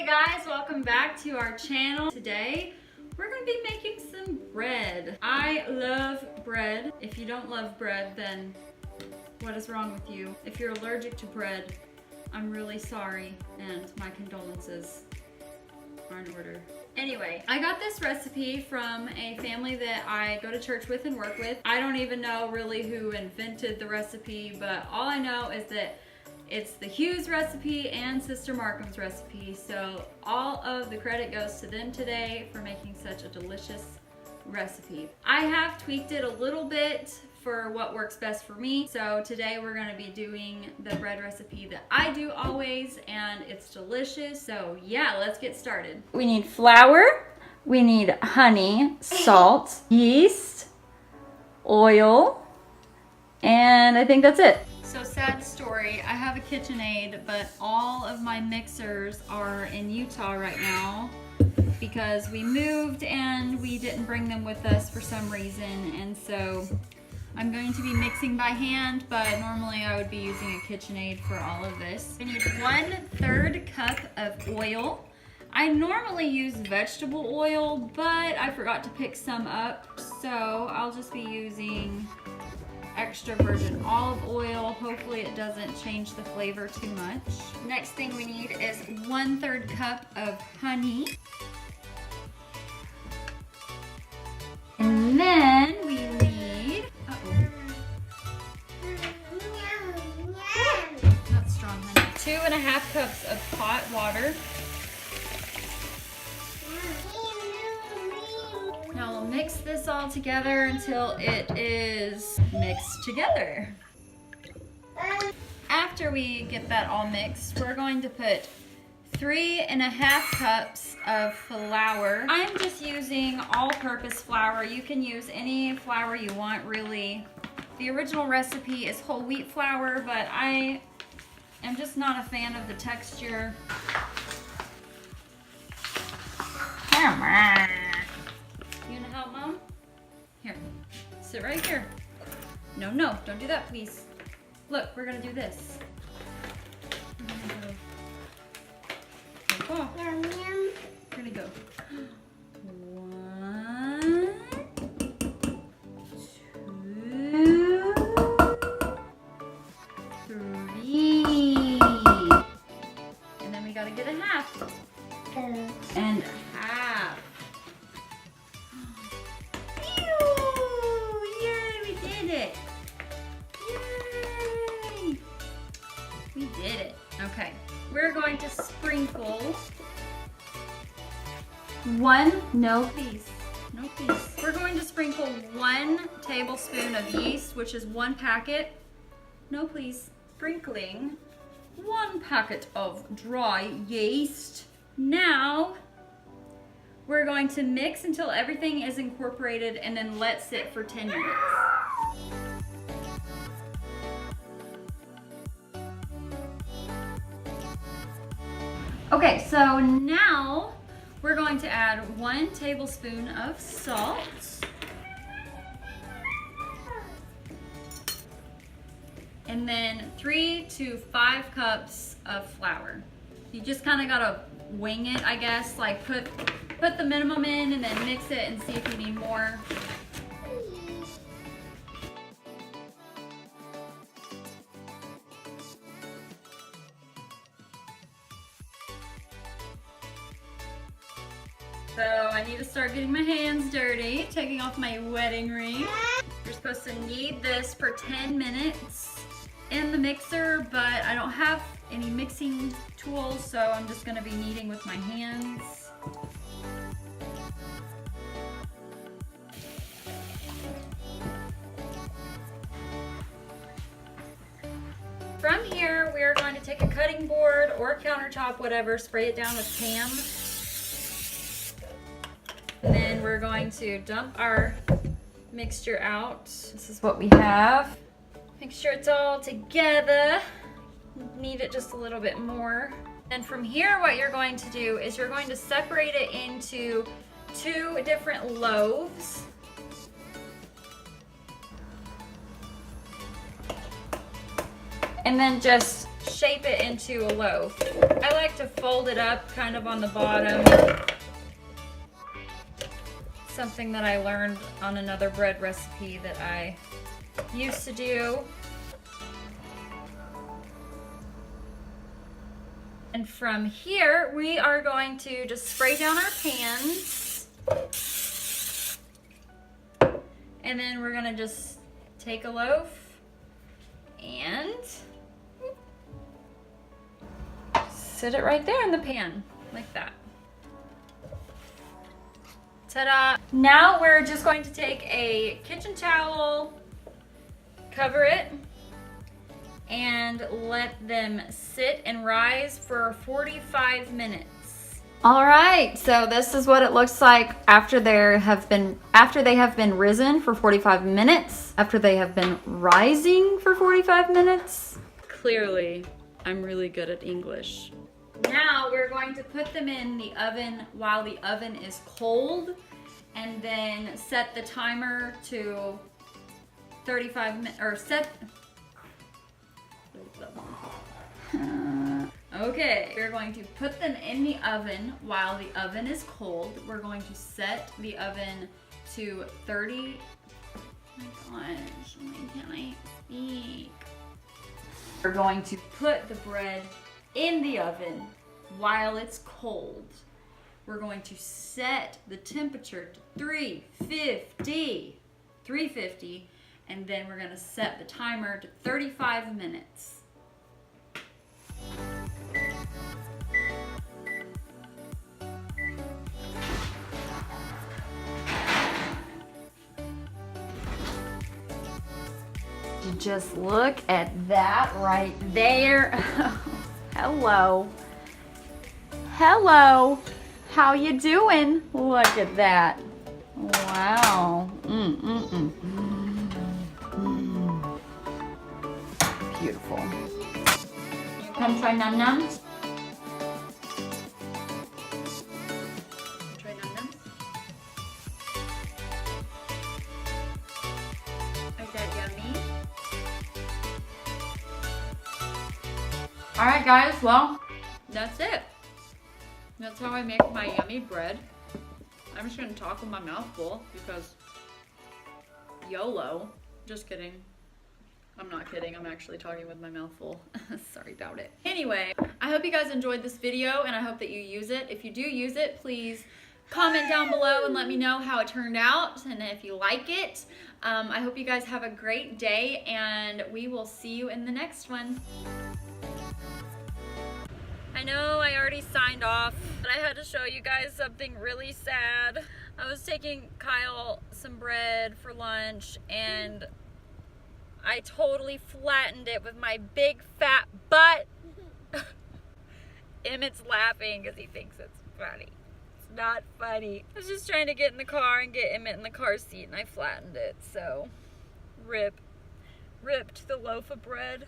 guys, welcome back to our channel. Today we're going to be making some bread. I love bread. If you don't love bread, then what is wrong with you? If you're allergic to bread, I'm really sorry and my condolences are in order. Anyway, I got this recipe from a family that I go to church with and work with. I don't even know really who invented the recipe, but all I know is that it's the Hughes recipe and Sister Markham's recipe. So all of the credit goes to them today for making such a delicious recipe. I have tweaked it a little bit for what works best for me. So today we're gonna be doing the bread recipe that I do always, and it's delicious. So yeah, let's get started. We need flour, we need honey, salt, yeast, oil, and I think that's it. So sad story, I have a KitchenAid, but all of my mixers are in Utah right now because we moved and we didn't bring them with us for some reason, and so I'm going to be mixing by hand, but normally I would be using a KitchenAid for all of this. I need 1/3 cup of oil. I normally use vegetable oil, but I forgot to pick some up, so I'll just be using extra virgin olive oil. Hopefully it doesn't change the flavor too much. Next thing we need is 1/3 cup of honey. And then we need, not strong honey. 2.5 cups of hot water. Now we'll mix this all together until it is mixed together. After we get that all mixed, we're going to put 3.5 cups of flour. I'm just using all-purpose flour. You can use any flour you want, really. The original recipe is whole wheat flour, but I am just not a fan of the texture. Come on. You gonna help, Mom? Here, sit right here. No, don't do that, please. Look, we're gonna do this. Oh. Yum, yum. We're gonna go 1, 2, 3, and then we gotta get a half. And half. Yay, we did it. Yay. We did it. Okay. We're going to sprinkle no please. We're going to sprinkle 1 tablespoon of yeast, which is 1 packet. No please. Sprinkling 1 packet of dry yeast. Now, we're going to mix until everything is incorporated and then let sit for 10 minutes. Okay, so now we're going to add 1 tablespoon of salt. And then 3 to 5 cups of flour. You just kind of gotta wing it, I guess. Like put the minimum in and then mix it and see if you need more. So I need to start getting my hands dirty, taking off my wedding ring. You're supposed to knead this for 10 minutes in the mixer, but I don't have any mixing tools, so I'm just gonna be kneading with my hands. From here, we are going to take a cutting board or a countertop, whatever, spray it down with Pam. And then we're going to dump our mixture out. This is what we have. Make sure it's all together. Knead it just a little bit more. And from here, what you're going to do is you're going to separate it into 2 different loaves. And then just shape it into a loaf. I like to fold it up kind of on the bottom. Something that I learned on another bread recipe that I used to do. And from here, we are going to just spray down our pans. And then we're gonna just take a loaf and sit it right there in the pan, like that. Ta-da! Now we're just going to take a kitchen towel, cover it, and let them sit and rise for 45 minutes. All right, so this is what it looks like after they have been risen for 45 minutes, after they have been rising for 45 minutes. Clearly, I'm really good at English. Now we're going to put them in the oven while the oven is cold, and then set the timer to 35 minutes, or set. Okay, we're going to put them in the oven while the oven is cold. We're going to set the oven to 30. Oh my gosh, why can't I speak? We're going to put the bread in the oven while it's cold. We're going to set the temperature to 350, and then we're going to set the timer to 35 minutes. Just look at that right there. Hello. Hello. How you doing? Look at that. Wow. Beautiful. Come try Num Nums. Try Num Nums. Is that yummy? All right, guys. Well, that's it. That's how I make my yummy bread. I'm just gonna talk with my mouth full because YOLO. Just kidding. I'm not kidding. I'm actually talking with my mouth full. Sorry about it. Anyway, I hope you guys enjoyed this video and I hope that you use it. If you do use it, please comment down below and let me know how it turned out and if you like it. I hope you guys have a great day and we will see you in the next one. I know I already signed off, but I had to show you guys something really sad. I was taking Kyle some bread for lunch and I totally flattened it with my big fat butt. Emmett's laughing because he thinks it's funny. It's not funny. I was just trying to get in the car and get Emmett in the car seat and I flattened it, so ripped the loaf of bread.